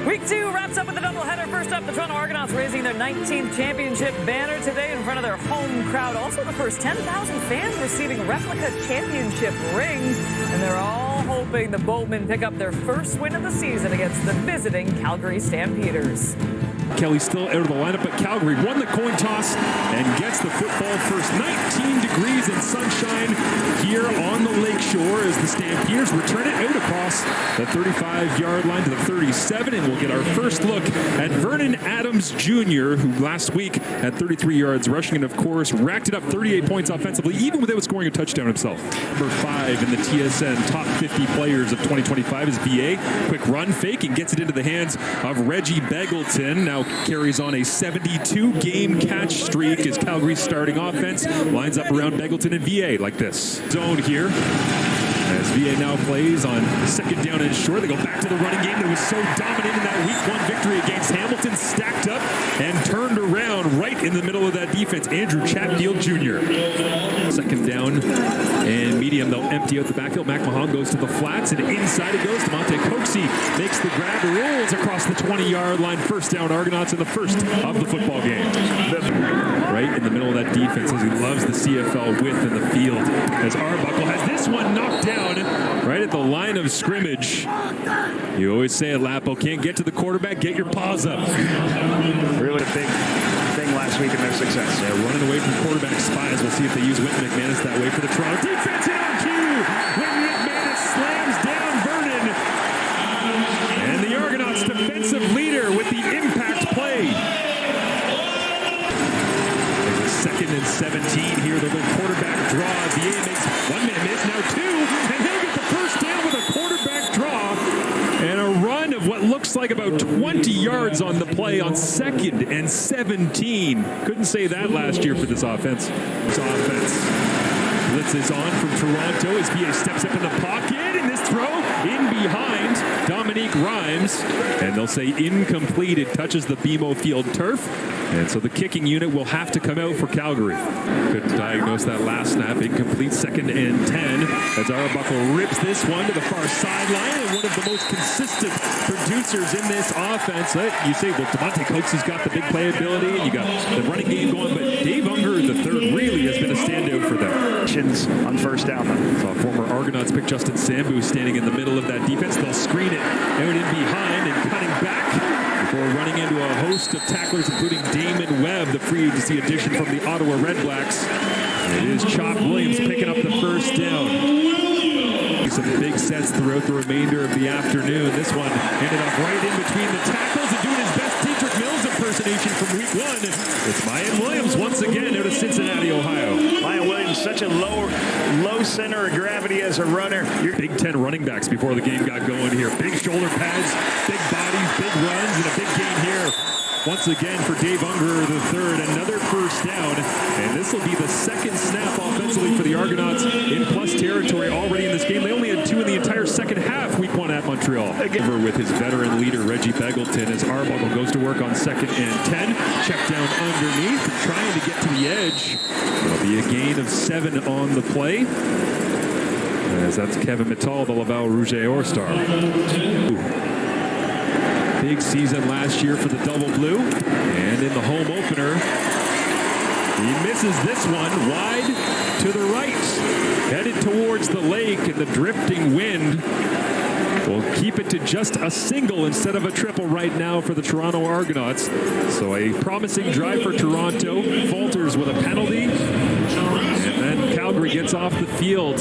Week 2 wraps up with a doubleheader. First up, the Toronto Argonauts raising their 19th championship banner today in front of their home crowd. Also, the first 10,000 fans receiving replica championship rings. And they're all hoping the Boatmen pick up their first win of the season against the visiting Calgary Stampeders. Kelly's still out of the lineup, but Calgary won the coin toss and gets the football first. 19 degrees and sunshine here on the lakeshore as the Stampeders return it out across the 35-yard line to the 37, and we'll get our first look at Vernon Adams Jr., who last week had 33 yards rushing and, of course, racked it up 38 points offensively, even without scoring a touchdown himself. Number 5 in the TSN top 50 players of 2025 is VA. Quick run fake and gets it into the hands of Reggie Beggleton. Now carries on a 72-game catch streak as Calgary's starting offense lines up around Beggleton and VA like this. Zone here as VA now plays on second down and short. They go back to the running game that was so dominant in that Week 1 victory against Hamilton. Stacked up and turned around right in the middle of that defense. Andrew Chatfield Jr. Second down and medium. They'll empty out the backfield. McMahon goes to the flats and inside it goes. Demonte Coxie makes the grab, rolls across the 20-yard line. First down Argonauts in the first of the football game. Right in the middle of that defense as he loves the CFL width in the field. As Arbuckle has this one knocked down right at the line of scrimmage. You always say at Lapo, can't get to the quarterback, get your paws up. Really a big thing last week in their success. Yeah, running away from quarterback spies. We'll see if they use Wynton McManus that way for the Toronto defense. Hit on cue. Wynton McManus slams down Vernon. And the Argonauts defensive leader with the impact play. There's a 2nd and 17 here. They'll go quarterback draw. VA makes one-man miss, now 2. And he'll get the first down with a quarterback draw. And a run of what looks like about 20 yards on the play on 2nd and 17. Couldn't say that last year for this offense. This offense. Blitz is on from Toronto as VA steps up in the pocket, and this throw in behind Dominique Rhymes. And they'll say incomplete. It touches the BMO Field turf. And so the kicking unit will have to come out for Calgary. Couldn't diagnose that last snap. Incomplete. 2nd and 10 as Arbuckle rips this one to the far sideline. And one of the most consistent producers in this offense. You say, well, Demonte Coates has got the big playability, and you got the running game going, but Dave Unger III really has been a standout for them. On first down. So former Argonauts pick Justin Sambu standing in the middle of that defense. They'll screen it out in behind and cutting back before running into a host of tacklers, including Damon Webb, the free agency addition from the Ottawa Redblacks. It is Chop Williams picking up the first down. Some big sets throughout the remainder of the afternoon. This one ended up right in between the tackles and doing his best Dietrich Mills impersonation from Week 1. It's Mayan Williams once again out of Cincinnati, Ohio. Mayan Williams, such a low center of gravity as a runner. Big 10 running backs before the game got going here. Big shoulder pads, big bodies, big runs, and a big game here. Once again for Dave Unger III, another first down. And this will be the 2nd snap offensively for the Argonauts in plus territory already in this game. They only had 2 in the entire second half, Week 1 at Montreal. Over with his veteran leader, Reggie Beggleton, as Arbuckle goes to work on 2nd and 10. Check down underneath and trying to get to the edge. It'll be a gain of 7 on the play. As that's Kevin Mittal, the Laval Rouge Or star. Big season last year for the Double Blue. And in the home opener, he misses this one wide to the right. Headed towards the lake, and the drifting wind will keep it to just a single instead of a triple right now for the Toronto Argonauts. So a promising drive for Toronto. Falters with a penalty. And then Calgary gets off the field,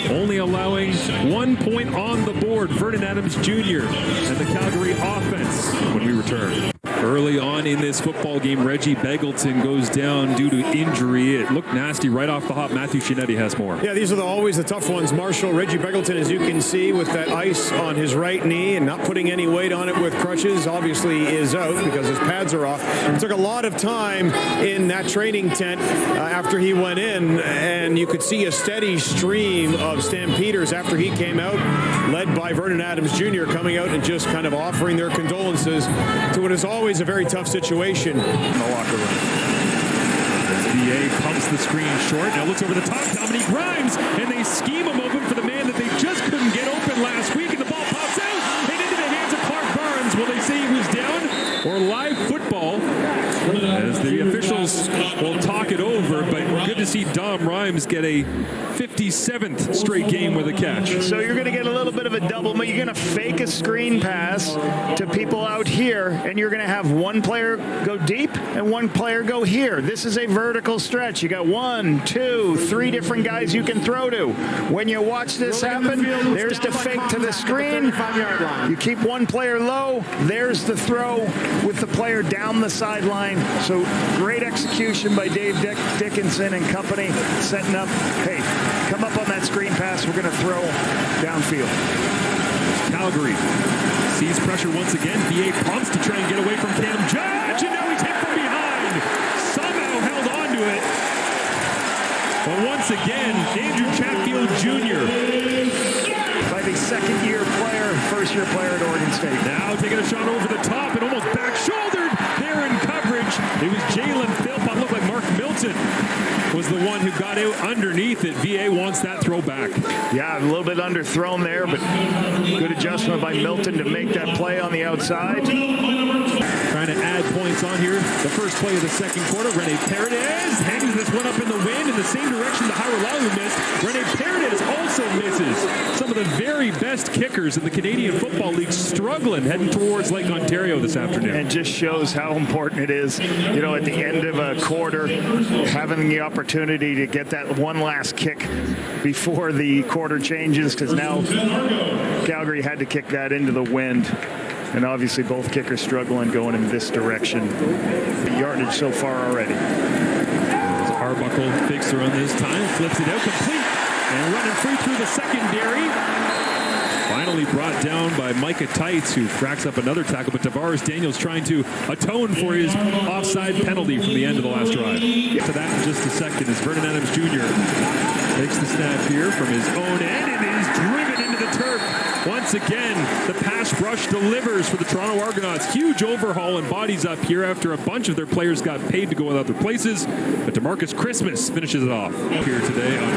only allowing 1 point on the board. Vernon Adams Jr. and the Calgary offense when we return. Early on in this football game, Reggie Beggleton goes down due to injury. It looked nasty right off the hop. Matthew Chinetti has more. Yeah, these are always the tough ones, Marshall. Reggie Beggleton, as you can see, with that ice on his right knee and not putting any weight on it with crutches, obviously is out because his pads are off. It took a lot of time in that training tent after he went in, and you could see a steady stream of Stampeders after he came out, led by Vernon Adams Jr. coming out and just kind of offering their condolences to what is always a very tough situation in the locker room. VA pumps the screen short. Now looks over the top. Dominique Rhymes, and they scheme him open for the man that they just couldn't get open last week, and the ball pops out and into the hands of Clark Barnes Will they say he was down or live football? As the officials will talk it over, but good to see Dom Rhymes get a 57th straight game with a catch. So you're going to get a little bit of a double, but you're going to fake a screen pass to people out here, and you're going to have one player go deep and one player go here. This is a vertical stretch. You got 1, 2, 3 different guys you can throw to. When you watch this happen, there's the fake to the screen. You keep one player low. There's the throw with the player down the sideline. So great execution by Dave Dickinson and company, setting up, hey, come up on that screen pass. We're going to throw downfield. Calgary sees pressure once again. VA pumps to try and get away from Cam Judge, and now he's hit from behind. Somehow held on to it. But once again, Andrew Chatfield Jr. by the second-year player, first-year player at Oregon State. Now taking a shot over the top and almost back-shouldered there in coverage. It was Jalen Philpott. Looked like Mark Milton was the one who got out underneath it. VA wants that throw back. Yeah, a little bit underthrown there, but good adjustment by Milton to make that play on the outside. Trying to add points on here. The first play of the second quarter, Rene Paredes hangs this one up in the wind in the same direction the Haralalu missed. Rene Paredes also misses. Some of the very best kickers in the Canadian Football League struggling heading towards Lake Ontario this afternoon. And just shows how important it is, you know, at the end of a quarter, having the opportunity to get that one last kick before the quarter changes, because now Calgary had to kick that into the wind. And obviously both kickers struggling going in this direction. The yardage so far already. As Arbuckle fakes the run this time, flips it out complete, and running free through the secondary. Finally brought down by Micah Tights, who cracks up another tackle, but Tavares Daniels trying to atone for his offside penalty from the end of the last drive. Get to that in just a second as Vernon Adams Jr. takes the snap here from his own end and is driven into the turf. Once again, the pass rush delivers for the Toronto Argonauts. Huge overhaul and bodies up here after a bunch of their players got paid to go other places. But DeMarcus Christmas finishes it off here today on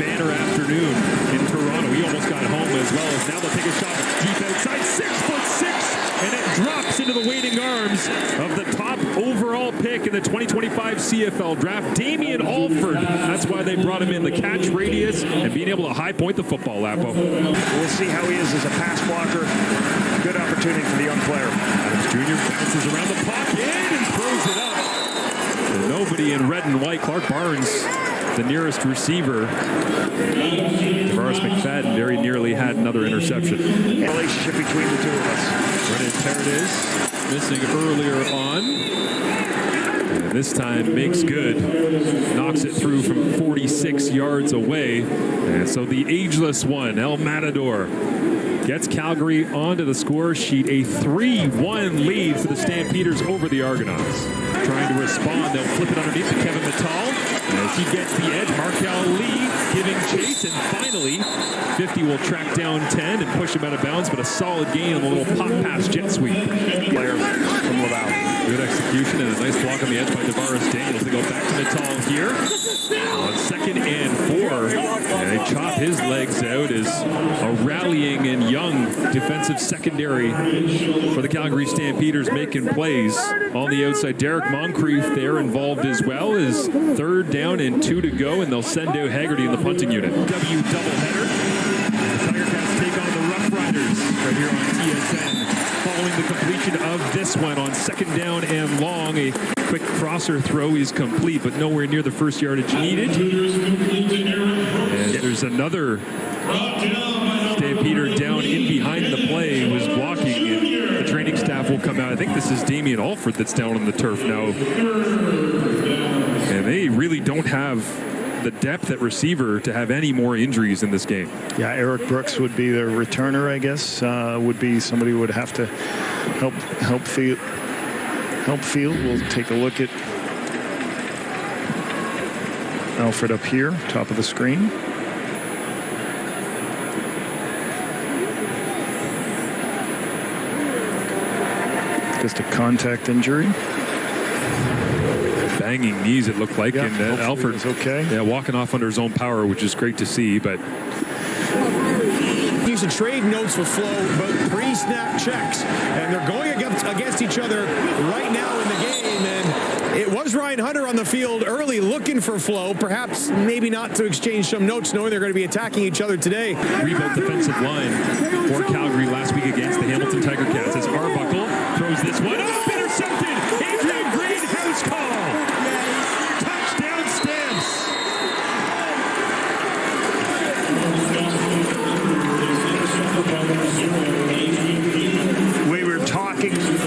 banner afternoon in Toronto. He almost got home as well as now they'll take a shot deep outside. 6'6", and it drops into the waiting arms of the top overall pick in the 2025 CFL draft, Damian Alford. That's why they brought him in. The catch radius and being able to high point the football, Lapo. We'll see how he is as a pass blocker. Good opportunity for the young player. Adams Jr. bounces around the pocket and throws it up. And nobody in red and white. Clark Barnes, the nearest receiver. Tavares McFadden very nearly had another interception. Relationship between the two of us. Rene Paredes missing earlier on. And this time makes good. Knocks it through from 46 yards away. And so the ageless one, El Matador, gets Calgary onto the score sheet. A 3-1 lead for the Stampeders over the Argonauts. Trying to respond, they'll flip it underneath to Kevin Mittal. As he gets the edge, Markel Lee giving chase, and finally 50 will track down 10 and push him out of bounds, but a solid gain on the little pop pass jet sweep. Player from Laval. Good execution and a nice block on the edge by Tavares Daniels. They go back to Mittal here on 2nd and 4. And they chop his legs out as a rallying and young defensive secondary for the Calgary Stampeders making plays on the outside. Derek Moncrief there involved as well as 3rd down and 2 to go, and they'll send out Haggerty in the punting unit. Doubleheader. The Tiger-Cats take on the Rough Riders right here on TSN. Following the completion of this one on 2nd down and long, a quick crosser throw is complete, but nowhere near the first yardage needed. And there's another Stampeder down in behind the play, was blocking, and the training staff will come out. I think this is Damian Alford that's down on the turf now. And they really don't have the depth at receiver to have any more injuries in this game. Yeah, Eric Brooks would be their returner, I guess. Would be somebody who would have to help field. We'll take a look at Alfred up here, top of the screen. Just a contact injury. Banging knees, it looked like, and Alfred is okay. Yeah, walking off under his own power, which is great to see. But you used to trade notes with Flo about pre-snap checks, and they're going against each other right now in the game. And it was Ryan Hunter on the field early looking for Flo, perhaps maybe not to exchange some notes, knowing they're going to be attacking each other today. Rebuilt defensive line for Calgary last week against the Hamilton Tiger Cats as Arbuckle throws this one up, intercepted. Adrian Green, house call. Touchdown Stamps.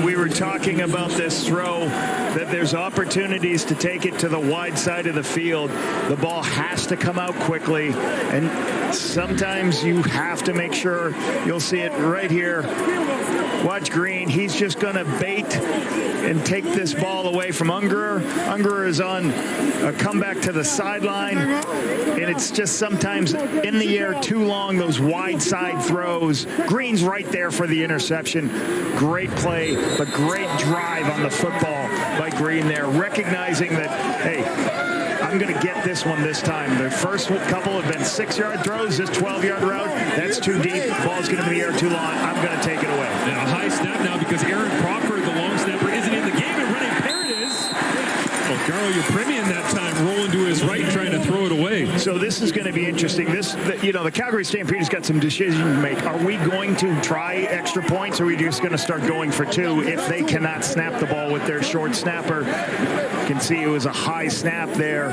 We were talking about this throw, that there's opportunities to take it to the wide side of the field. The ball has to come out quickly, and sometimes you have to make sure. You'll see it right here. Watch Green. He's just going to bait and take this ball away from Ungerer. Ungerer is on a comeback to the sideline, and it's just sometimes in the air too long, those wide side throws. Green's right there for the interception. Great play, but great drive on the football by Green there, recognizing that, hey, I'm going to get this one this time. The first couple have been 6-yard throws. This 12-yard route, that's too deep. The ball's going to be in the air too long. I'm going to take it away. And a high snap now because Aaron Crawford, the long snapper, isn't in the game. And running pair it is. Well, Garo Yepremian that time rolling to his right, trying to throw it away. So this is going to be interesting. The Calgary Stampeders got some decisions to make. Are we going to try extra points, or are we just going to start going for two if they cannot snap the ball with their short snapper? You can see it was a high snap there.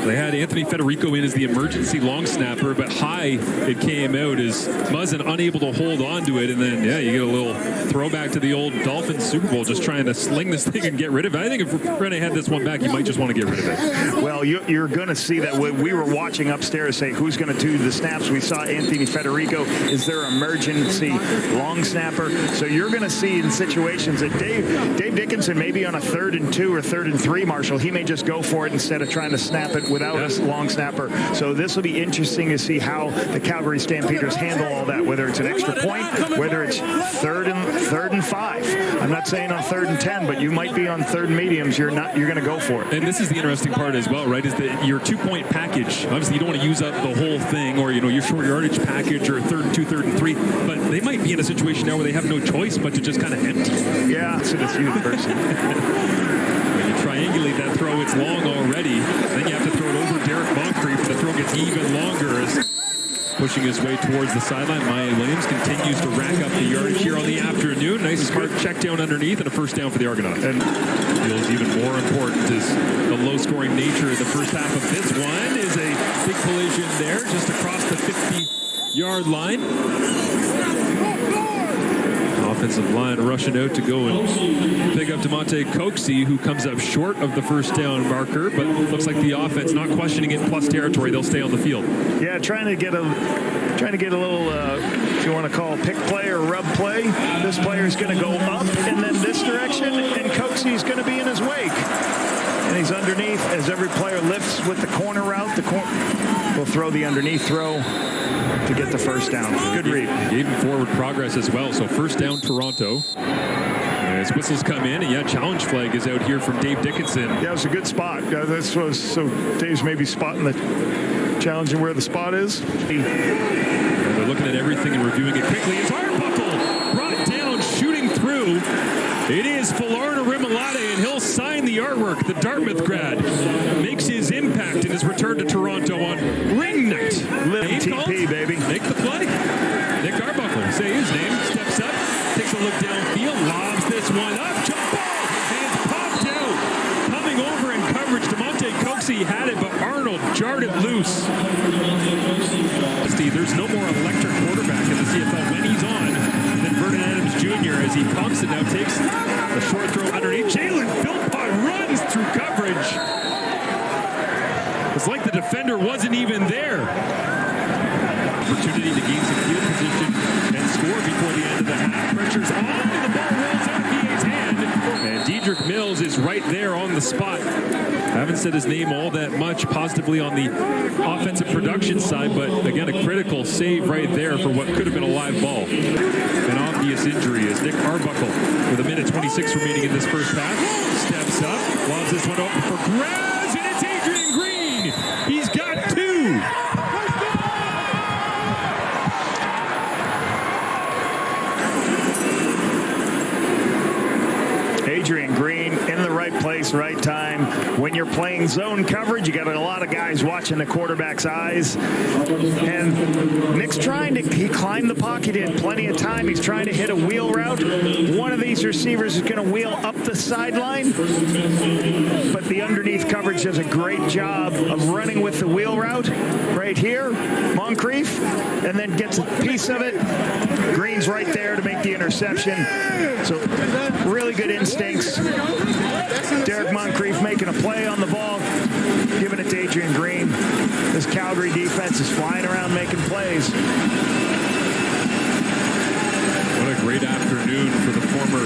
They had Anthony Federico in as the emergency long snapper, but high it came out as Muzzin unable to hold on to it. And then, yeah, you get a little throwback to the old Dolphins Super Bowl, just trying to sling this thing and get rid of it. I think if René had this one back, you might just want to get rid of it. Well, you're going to see that when we were watching upstairs, say who's going to do the snaps. We saw Anthony Federico is their emergency long snapper. So you're going to see in situations that Dave Dickinson may be on a 3rd and 2 or 3rd and 3, Marshall. He may just go for it instead of trying to snap it without a long snapper. So this will be interesting to see how the Calgary Stampeders handle all that, whether it's an extra point, whether it's third and 5. I'm not saying on 3rd and 10, but you might be on 3rd and mediums. You're going to go for it. And this is the interesting part as well, right, is that your 2-point package, obviously you don't want to use up the whole thing, or, your short yardage package, or 3rd and 2, 3rd and 3, but they might be in a situation now where they have no choice but to just kind of empty. Yeah, so that's you, person. When you triangulate that throw, it's long already. Then you have to throw it over Derek Moncrief, and the throw gets even longer as pushing his way towards the sideline. Maya Williams continues to rack up the yardage here on the afternoon. Nice smart check down underneath and a first down for the Argonauts. And feels even more important is the low-scoring nature of the first half of this one is a big collision there just across the 50-yard line. Offensive line rushing out to go and pick up Demonte Coxie, who comes up short of the first down marker, but looks like the offense not questioning it, plus territory. They'll stay on the field. Yeah, trying to get a little, if you want to call pick play or rub play. This player is going to go up and then this direction, and Coxie is going to be in his wake. And he's underneath as every player lifts with the corner route. We'll throw the underneath throw to get the first down. Good read. Gave him forward progress as well. So first down, Toronto. As whistles come in, and challenge flag is out here from Dave Dickinson. Yeah, it was a good spot. So Dave's maybe spotting the challenge and where the spot is. They're looking at everything and reviewing it quickly. It's Arbuckle brought down, shooting through. It is Falardo Rimolade, and he'll sign the artwork. The Dartmouth grad makes his impact in his return to Toronto on ring night. Live TP, baby. Make the play. Nick Arbuckle, say his name, steps up, takes a look downfield, lobs this one up, jump ball, and it's popped out. Coming over in coverage, Demonte Coxie had it, but Arnold jarred it loose. There's no more electric quarterback in the CFL when he's on than Vernon Adams Jr. as he pumps it now, takes the short throw underneath. Jalen Philpott runs through coverage. It's like the defender wasn't even there. Opportunity to gain some field position and score before the end of the half. Pressure's on, and the ball rolls out of VA's hand. And Dedrick Mills is right there on the spot. Haven't said his name all that much positively on the offensive production side, but again, a critical save right there for what could have been a live ball. An obvious injury as Nick Arbuckle, with 1:26 remaining in this first half, steps up, lobs this one open for grabs, and it's Adrian Green. He's got 2. place, right time. When you're playing zone coverage, you got a lot of guys watching the quarterback's eyes. And Nick's he climbed the pocket, he had plenty of time. He's trying to hit a wheel route. One of these receivers is going to wheel up the sideline, but the underneath coverage does a great job of running with the wheel route right here, Moncrief, and then gets a piece of it. Green's right there to make the interception. So really good instincts. Derek Moncrief making a play on the ball, giving it to Adrian Green. This Calgary defense is flying around making plays. What a great afternoon for the former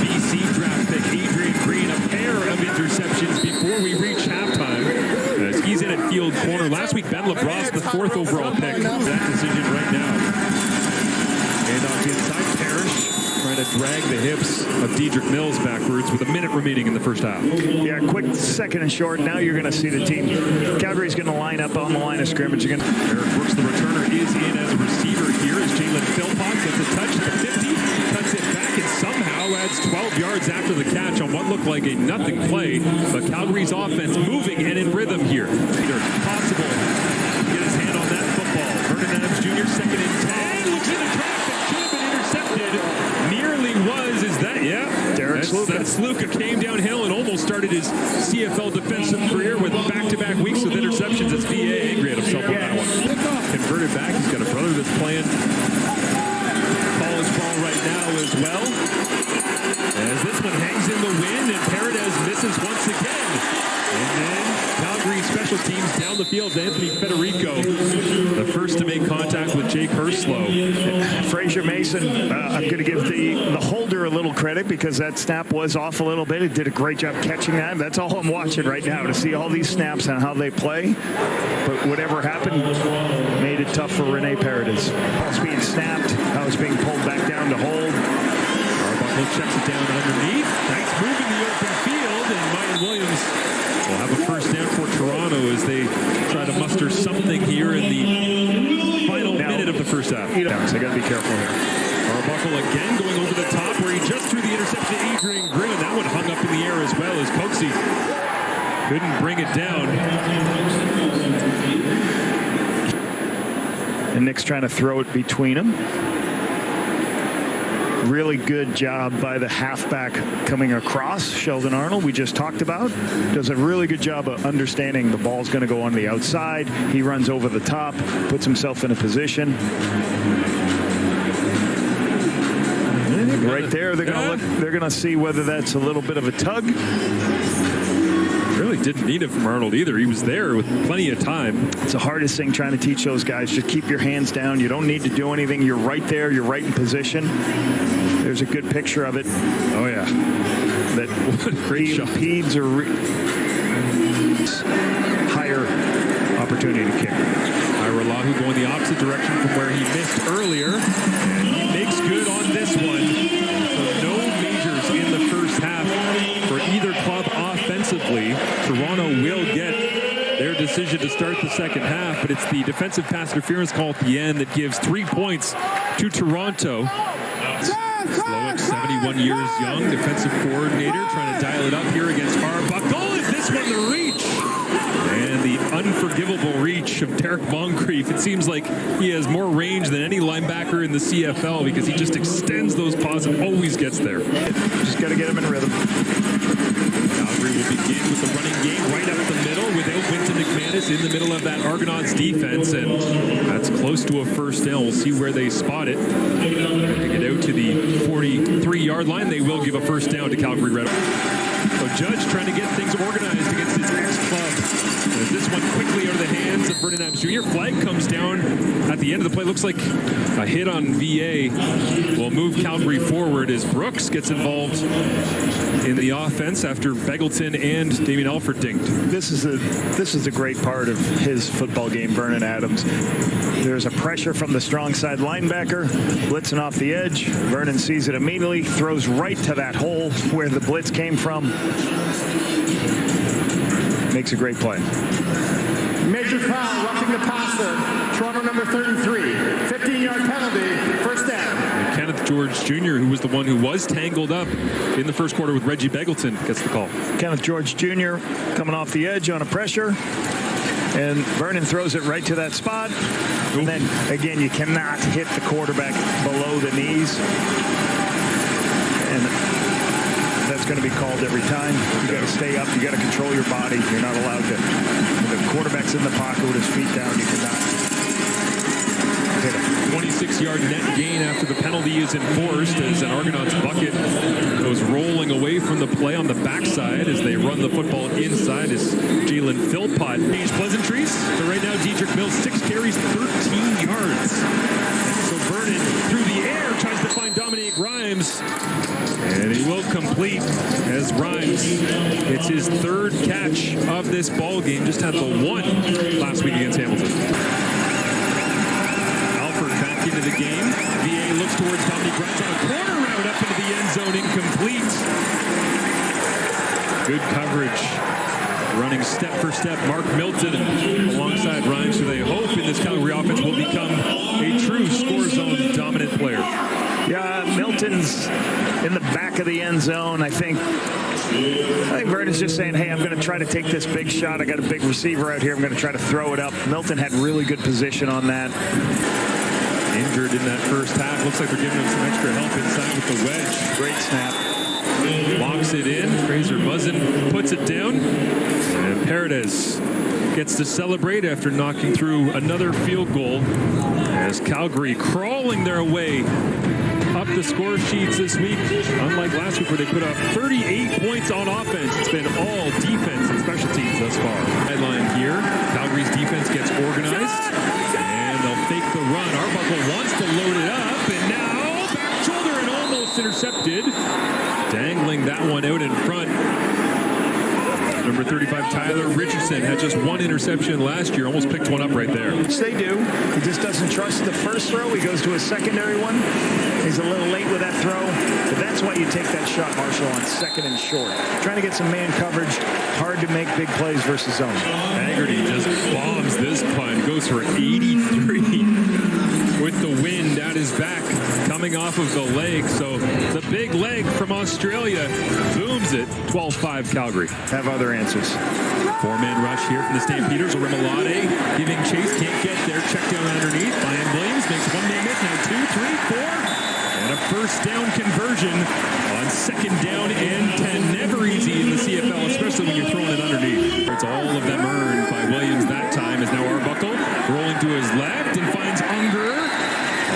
BC draft pick Adrian Green. A pair of interceptions before we reach halftime as he's in at field corner. Last week, Ben LeBras, the 4th overall pick. That decision right now. And off inside, Parrish trying to drag the hips of Dedrick Mills backwards with a minute remaining in the first half. Yeah, quick second and short. Now you're going to see the team. Calgary's going to line up on the line of scrimmage again. Eric Brooks, the returner, is in as a receiver here as Jalen Philpott gets a touch at the 50, cuts it back, and somehow adds 12 yards after the catch on what looked like a nothing play. But Calgary's offense moving and in rhythm here. Possible to get his hand on that football. Vernon Adams Jr., 2nd and 10. Looks in the traffic, should have been intercepted. Nearly was. Is that, yeah. Derek Sluka. That Sluka came downhill and almost started his CFL defensive career with back-to-back weeks with interceptions. As VA angry at himself on that one. Converted back. He's got a brother that's playing college ball right now as well. As this one hangs in the wind and Paredes misses once again. And then Calgary special teams down the field. Anthony Federico, the first to make contact with Jake Herslow. Fraser Mason, I'm going to give the holder a little credit because that snap was off a little bit. It did a great job catching that. That's all I'm watching right now, to see all these snaps and how they play. But whatever happened made it tough for Rene Paredes. Ball's being snapped. How it's being pulled back down to hold. Arbuckle checks it down underneath. Nice move in the open field, and Myron Williams will have a first down for Toronto as they try to muster something here in the final minute of the first half. So I got to be careful here. Arbuckle again going over the top where he just threw the interception to Adrian Green, and that one hung up in the air as well as Coxie couldn't bring it down. And Nick's trying to throw it between them. Really good job by the halfback coming across. Sheldon Arnold, we just talked about, does a really good job of understanding the ball's going to go on the outside. He runs over the top, puts himself in a position. Right there, they're going to look. They're going to see whether that's a little bit of a tug. Really didn't need it from Arnold either. He was there with plenty of time. It's the hardest thing trying to teach those guys. Just keep your hands down. You don't need to do anything. You're right there. You're right in position. There's a good picture of it. Oh, yeah. That great shot. Peds are higher opportunity to kick. Ira Lahu going the opposite direction from where he missed earlier. And he makes good on this one. So no majors in the first half for either club offensively. Toronto will get their decision to start the second half, but it's the defensive pass interference call at the end that gives 3 points to Toronto. Slowick, 71 years young, defensive coordinator, trying to dial it up here against Arbuckle. Is this one the reach? And the unforgivable reach of Derek Moncrief. It seems like he has more range than any linebacker in the CFL because he just extends those paws and always gets there. Just got to get him in rhythm. Calgary will begin with the running game right up the middle without Winton McManus in the middle of that Argonauts defense, and that's close to a first down. We'll see where they spot it. They get out to the 43-yard line. They will give a first down to Calgary Red. So Judge trying to get things organized against his ex-club. As this one quickly out of the hands of Vernon Adams Jr. Flag comes down at the end of the play. Looks like a hit on VA will move Calgary forward as Brooks gets involved in the offense after Beggleton and Damien Alford dinged. This is a great part of his football game, Vernon Adams. There's a pressure from the strong side linebacker, blitzing off the edge. Vernon sees it immediately, throws right to that hole where the blitz came from. Makes a great play. Major foul, roughing the passer. Toronto number 33. 15-yard penalty, first down. Kenneth Kenneth George Jr., who was the one who was tangled up in the first quarter with Reggie Begelton, gets the call. Kenneth George Jr. coming off the edge on a pressure. And Vernon throws it right to that spot. And then, again, you cannot hit the quarterback below the knees. And that's going to be called every time. You got to stay up. You got to control your body. You're not allowed to. When the quarterback's in the pocket with his feet down, you cannot hit him. 26-yard net gain after the penalty is enforced as an Argonauts bucket goes rolling away from the play on the backside as they run the football inside as Jalen Philpott changed pleasantries. So right now, Dedrick Mills, 6 carries, 13 yards. So Vernon through the air tries to find Dominique Rhymes. And he will complete as Rhymes. It's his 3rd catch of this ball game. Just had the 1 last week against Hamilton. Into the game. VA looks towards Dominique Rhymes on a corner route up into the end zone, incomplete. Good coverage. Running step for step, Mark Milton alongside Rhymes, who they hope in this Calgary offense will become a true score zone dominant player. Yeah, Milton's in the back of the end zone. I think Vernon's just saying, hey, I'm going to try to take this big shot. I got a big receiver out here. I'm going to try to throw it up. Milton had really good position on that. Injured in that first half. Looks like they're giving him some extra help inside with the wedge. Great snap. Locks it in. Fraser Muzzin puts it down. And Paredes gets to celebrate after knocking through another field goal as Calgary crawling their way up the score sheets this week. Unlike last week where they put up 38 points on offense, it's been all defense and special teams thus far. Headline here, Calgary's defense gets organized. They'll fake the run. Arbuckle wants to load it up, and now back shoulder and almost intercepted. Dangling that one out in front. Number 35, Tyler Richardson, had just 1 interception last year. Almost picked one up right there. Which they do. He just doesn't trust the first throw. He goes to a secondary one. He's a little late with that throw. But that's why you take that shot, Marshall, on 2nd and short. Trying to get some man coverage. Hard to make big plays versus zone. Haggerty just bombs this punt. Goes for 83 with the wind at his back coming off of the leg. So the big leg from Australia booms it. 12-5 Calgary. Have other answers. 4-man rush here from the Stampeders. Remalade giving chase. Can't get there. Check down underneath. Brian Williams makes 1-man miss. Now 2, 3, 4. And a first down conversion on 2nd down and 10. Never easy in the CFL, especially when you're throwing it underneath. It's all of them earned by Williams that time. Is now Arbuckle rolling to his left and finds Unger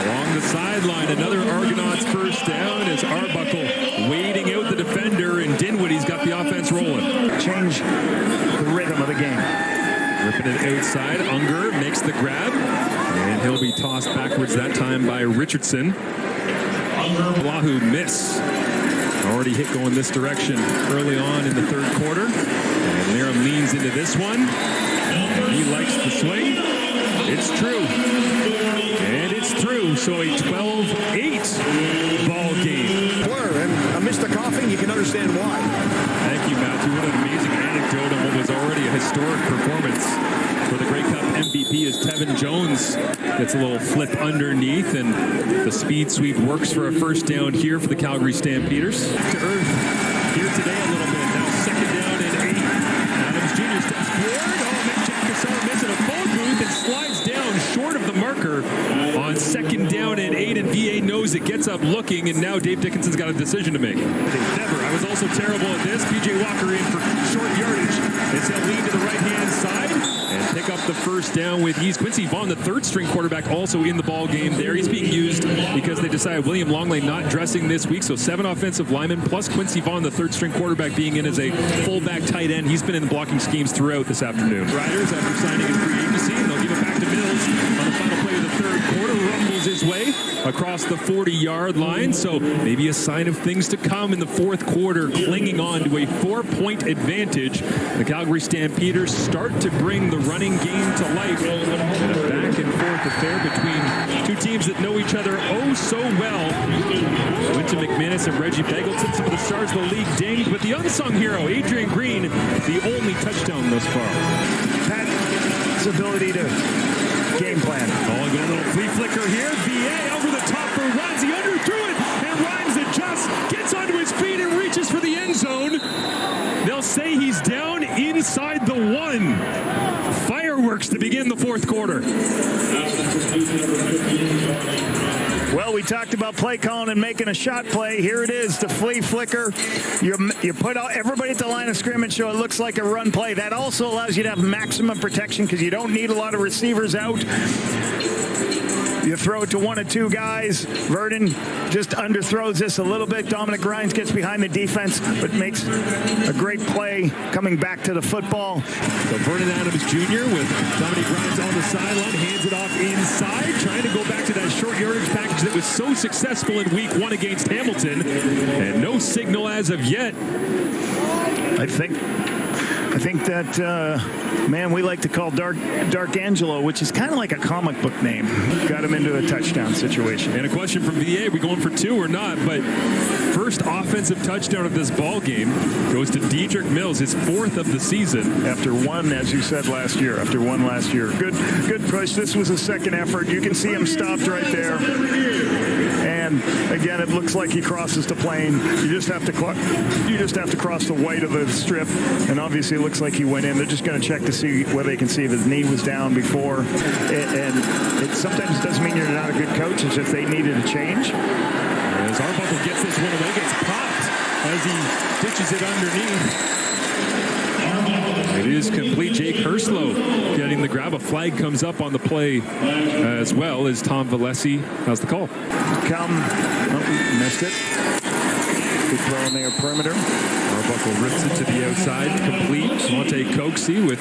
along the sideline. Another Argonauts first down as Arbuckle waiting out the defender, and Dinwiddie's got the offense rolling. Change the rhythm of the game. Ripping it outside. Unger makes the grab, and he'll be tossed backwards that time by Richardson. Wahoo miss. Already hit going this direction early on in the 3rd quarter. And Liram leans into this one. He likes the swing. It's true. And it's through. So a 12-8 ball game. Blur, and amidst the coughing, you can understand why. Thank you, Matthew. What an amazing anecdote on what was already a historic performance for the Grey Cup MVP as Tevin Jones gets a little flip underneath, and the speed sweep works for a first down here for the Calgary Stampeders. Back to earth here today a little bit. Now 2nd down and 8. Adams Jr. steps forward. Oh, Mitch Cassell misses a phone booth and slides down short of the marker on 2nd down and 8, and VA knows it, gets up looking, and now Dave Dickinson's got a decision to make. Never. I was also terrible at this. PJ Walker in for short yardage as he'll lean to the right-hand side and pick up the first down with ease. Quincy Vaughn, the 3rd-string quarterback, also in the ball game there. He's being used because they decided William Longley not dressing this week, so 7 offensive linemen, plus Quincy Vaughn, the 3rd-string quarterback, being in as a fullback tight end. He's been in the blocking schemes throughout this afternoon. Riders, after signing in free agency, and they'll give it back to Mills on the final play of the 3rd quarter. Rumbles his way across the 40-yard line, so maybe a sign of things to come in the 4th quarter, clinging on to a 4-point advantage. The Calgary Stampeders start to bring the running game to life, and a back-and-forth affair between 2 teams that know each other oh so well. Quinton McManus and Reggie Begelton, some of the stars of the league dinged, but the unsung hero, Adrian Green, the only touchdown thus far. Pat's ability to game plan. Oh, a little flea flicker here. VA over the top for Runs. He underthrew it. zone. They'll say he's down inside the 1. Fireworks to begin the fourth quarter. Well, we talked about play calling and making a shot play. Here it is, the flea flicker. You put everybody at the line of scrimmage so it looks like a run play. That also allows you to have maximum protection because you don't need a lot of receivers out. You throw it to 1 or 2 guys. Verdon just underthrows this a little bit. Dominic Grimes gets behind the defense, but makes a great play coming back to the football. So Vernon Adams Jr. with Dominic Grimes on the sideline, hands it off inside, trying to go back to that short yardage package that was so successful in week 1 against Hamilton, and no signal as of yet. I think that, man, we like to call Dark Angelo, which is kind of like a comic book name. Got him into a touchdown situation. And a question from VA, we going for 2 or not? But first offensive touchdown of this ball game goes to Dedrick Mills, his 4th of the season. After 1, as you said last year, Good push. This was a second effort. You can see him stopped right there. And again, it looks like he crosses the plane. You just have to cross the white of the strip, and obviously it looks like he went in. They're just going to check to see whether they can see if his knee was down before. And it sometimes doesn't mean you're not a good coach. It's if they needed a change. As Arbuckle gets this one away, gets popped as he ditches it underneath. It is complete. Jake Herslow getting the grab. A flag comes up on the play as well as Tom Valesi has the call. Missed it. Good throw on the perimeter. Arbuckle rips it to the outside. Complete. Monte Coxey with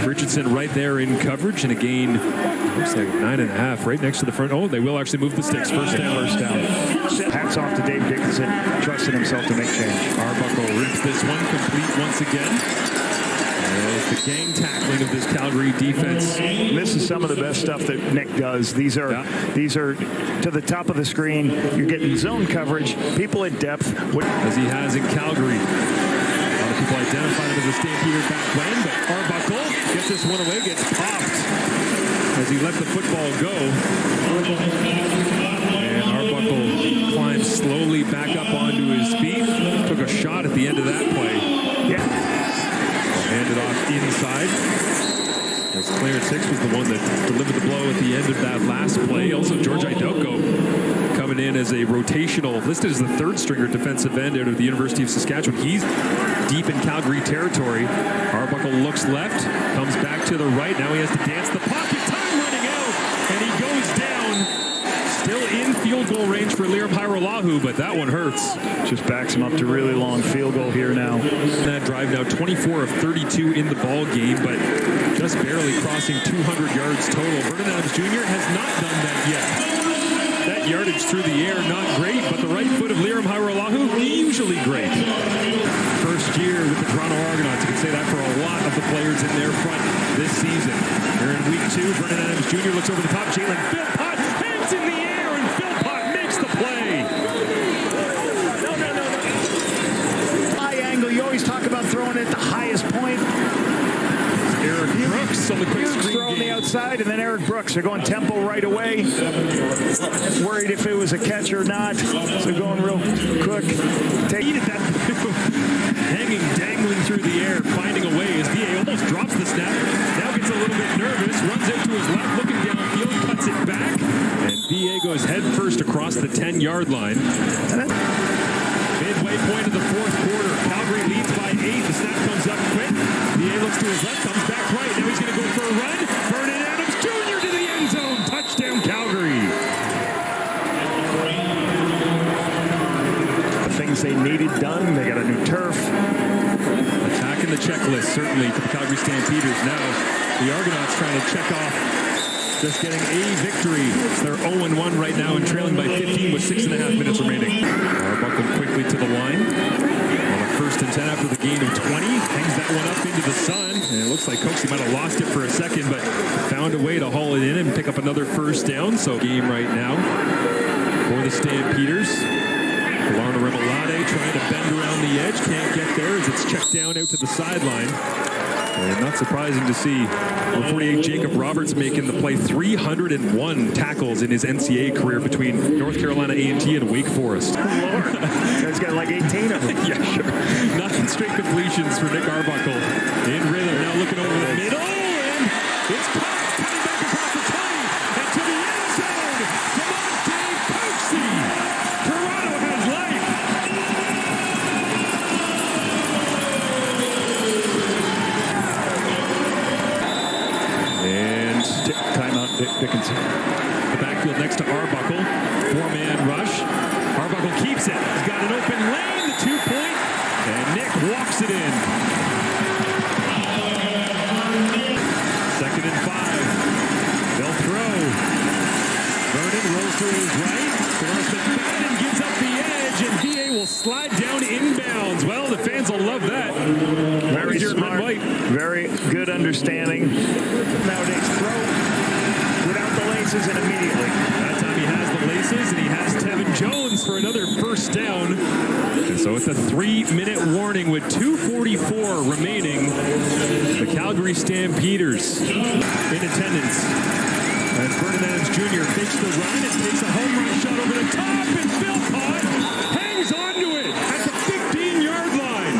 Richardson right there in coverage, and a gain, looks like 9.5 right next to the front. Oh, they will actually move the sticks. First down. Hats off to Dave Dickinson, trusting himself to make change. Arbuckle rips this one complete once again. As the gang tackling of this Calgary defense. This is some of the best stuff that Nick does. These are to the top of the screen. You're getting zone coverage, people at depth. As he has in Calgary. A lot of people identified him as a Stampeder back when, but Arbuckle gets this one away, gets popped as he let the football go. And Arbuckle climbs slowly back up onto his feet. Took a shot at the end of that play. Yeah. Handed off inside. As Clarence Hicks was the one that delivered the blow at the end of that last play. Also, George Idoko coming in as a rotational, listed as the 3rd stringer defensive end out of the University of Saskatchewan. He's deep in Calgary territory. Arbuckle looks left, comes back to the right. Now he has to dance the pocket. Time running out, and he goes down. Still in field goal range for Liram Hairolahu, but that one hurts. Just backs him up to really long field goal here now. That drive now 24 of 32 in the ball game, but just barely crossing 200 yards total. Vernon Adams Jr. has not done that yet. That yardage through the air, not great, but the right foot of Liram Hairolahu, usually great. First year with the Toronto Argonauts. You can say that for a lot of the players in their front this season. Here in week 2, Vernon Adams Jr. looks over the top. Jalen Philpott, hands in the air, and Philpott makes the play. High angle, you always talk about throwing it at the highest point. Eric Brooks on the quick screen throw on the outside, and then Eric Brooks. They're going tempo right away. Worried if it was a catch or not. So going real quick. Needed that hanging, dangling through the air, finding a way as VA almost drops the snap. Now gets a little bit nervous, runs out to his left, looking downfield, cuts it back, and VA goes head first across the 10-yard line. Midway point of the fourth quarter. Calgary leads by 8. The snap comes up quick. VA looks to his left, comes back right. Now he's going to go for a run. Vernon Adams Jr. to the end zone. Touchdown, Calgary. The things they needed done. They got a new turf. Attacking the checklist, certainly, for the Calgary Stampeders. Now, the Argonauts trying to check off just getting a victory. They're 0-1 right now and trailing by 15 with 6.5 minutes remaining. Arbuckle quickly to the line. On a 1st and 10 after the gain of 20. Hangs that one up into the sun. And it looks like Coxey might have lost it for a second, but found a way to haul it in and pick up another first down. So game right now for the Stampeders. Larna Remolade trying to bend around the edge. Can't get there as it's checked down out to the sideline. And not surprising to see number 48 Jacob Roberts making the play. 301 tackles in his NCAA career between North Carolina A&T and Wake Forest. Lord, he's got like 18 of them. Yeah, sure. 9 straight completions for Nick Arbuckle. In rhythm, now looking over the middle, and it's caught. Coming back across the 20, and to the end zone. Demonte Coxey. Toronto has life. And Timeout, Dickinson. the backfield next to Arbuckle. 4-man rush. Arbuckle keeps it. He's got an open lane, the 2-point, and Nick walks it in. 2nd and 5. They'll throw. Vernon rolls to his right. Throws to McFadden, gives up the edge, and VA will slide down inbounds. Well, the fans will love that. Very smart. Very good understanding. Nowadays, throw without the laces and immediately. That time he has the laces, and he has Tevin Jones for another first down. And so it's a 3-minute warning with 2:44 remaining. The Calgary Stampeders in attendance. As Vernon Adams Jr. fakes the run and takes a home run shot over the top, and Philpott hangs onto it at the 15-yard line.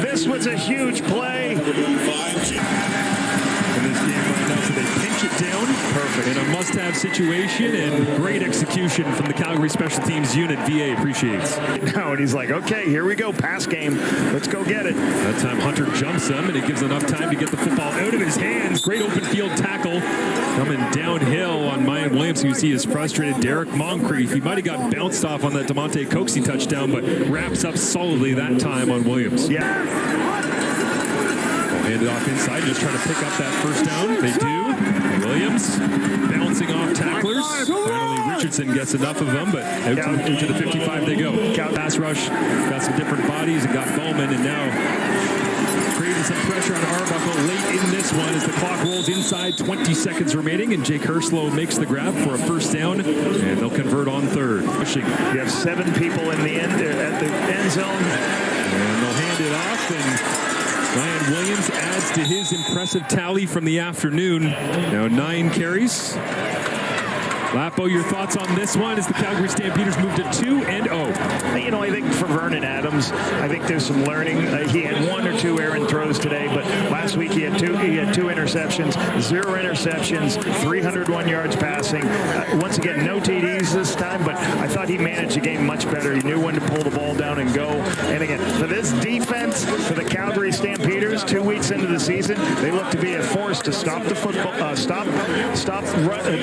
This was a huge play. In this game right now, so they pinch it down. Perfect. In a must-have situation, and great execution from the Calgary Special Teams unit. VA appreciates. Now, and he's like, okay, here we go, pass game. Let's go get it. That time Hunter jumps him, and it gives enough time to get the football out of his hands. Great open field tackle. Coming downhill on Mayan Williams, who you see is frustrated. Derek Moncrief, he might have got bounced off on that Demonte Coxey touchdown, but wraps up solidly that time on Williams. Yeah. Hand it off inside, just trying to pick up that first down. They do. Williams bouncing off tacklers. Finally, Richardson gets enough of them, but out to the 55 they go. Pass rush, got some different bodies, and got Bowman, and now creating some pressure on Arbuckle late in this one as the clock rolls inside. 20 seconds remaining, and Jake Herslow makes the grab for a first down, and they'll convert on 3rd. Pushing. You have 7 people in the end at the end zone. And they'll hand it off, and Ryan Williams adds to his impressive tally from the afternoon. Now 9 carries. Lapo, your thoughts on this one as the Calgary Stampeders move to 2-0? You know, I think for Vernon Adams, I think there's some learning. He had 1 or 2 errant throws today, but last week he had 2 interceptions, 0 interceptions, 301 yards passing. Once again, no TDs this time, but I thought he managed the game much better. He knew when to pull the ball down and go. And again, for this defense, for the Calgary Stampeders, 2 weeks into the season, they look to be a force to stop the football, stop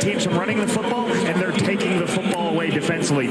teams from running the football, and they're taking the football away defensively.